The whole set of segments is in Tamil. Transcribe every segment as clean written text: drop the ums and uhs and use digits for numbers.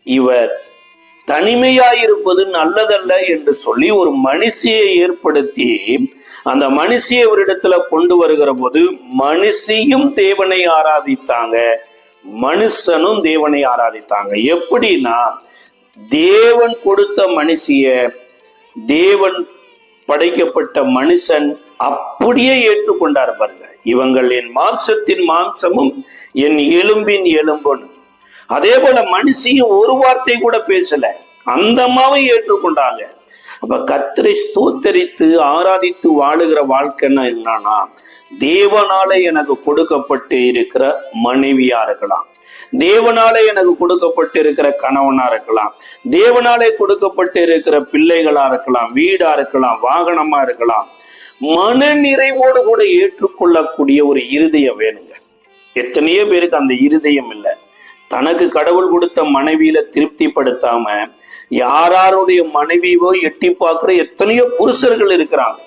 இவர் தனிமையாயிருப்பது நல்லதல்ல என்று சொல்லி ஒரு மனுஷியை ஏற்படுத்தி அந்த மனுஷியை இவரிடத்துல கொண்டு வருகிற போது மனுஷியும் தேவனை ஆராதித்தாங்க, மனுஷனும் தேவனை ஆராதித்தாங்க. எப்படின்னா, தேவன் கொடுத்த மனுஷிய தேவன் படைக்கப்பட்ட மனுஷன் அப்படியே ஏற்றுக்கொண்டார். பாருங்க, இவங்கள் என் மாம்சத்தின் மாம்சமும் என் எலும்பின் எலும்பும். அதே போல மனுஷியும் ஒரு வார்த்தை கூட பேசல, அந்த அம்மாவை ஏற்றுக்கொண்டாங்க. அப்ப கர்த்தரை ஸ்தோத்தரித்து ஆராதித்து வாழுகிற வாழ்க்கைன்னா என்னன்னா, தேவனால எனக்கு கொடுக்கப்பட்டு இருக்கிற மனைவியா இருக்கலாம், தேவனாலே எனக்கு கொடுக்கப்பட்டு இருக்கிற கணவனா இருக்கலாம், தேவனாலே கொடுக்கப்பட்டு இருக்கிற பிள்ளைகளா இருக்கலாம், வீடா இருக்கலாம், வாகனமா இருக்கலாம், மன நிறைவோடு கூட ஏற்றுக்கொள்ளக்கூடிய ஒரு இருதயம் வேணுங்க. எத்தனையோ பேருக்கு அந்த இருதயம் இல்லை. தனக்கு கடவுள் கொடுத்த மனைவியில திருப்திப்படுத்தாம யாருடைய மனைவியோ எட்டி பார்க்கிற எத்தனையோ புருஷர்கள் இருக்கிறாங்க.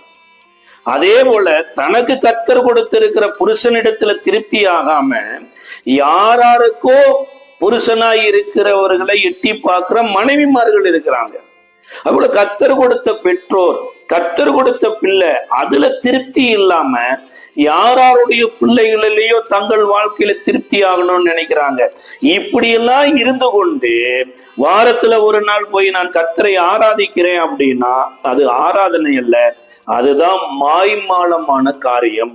அதே போல தனக்கு கர்த்தர் கொடுத்திருக்கிற புருஷனிடத்துல திருப்தி ஆகாம யாருக்கோ புருஷனாய் இருக்கிறவர்களை எட்டி பார்க்கிற மனைவிமார்கள் இருக்கிறாங்க. அதுபோல கர்த்தர் கொடுத்த பெற்றோர், கர்த்தர் கொடுத்த பிள்ளை, அதுல திருப்தி இல்லாம யாருடைய பிள்ளைகளிலேயோ தங்கள் வாழ்க்கையில திருப்தி ஆகணும்னு நினைக்கிறாங்க. இப்படியெல்லாம் இருந்து கொண்டு வாரத்துல ஒரு நாள் போய் நான் கர்த்தரை ஆராதிக்கிறேன் அப்படின்னா அது ஆராதனை அல்ல, அதுதான் மாய்மாலமான காரியம்.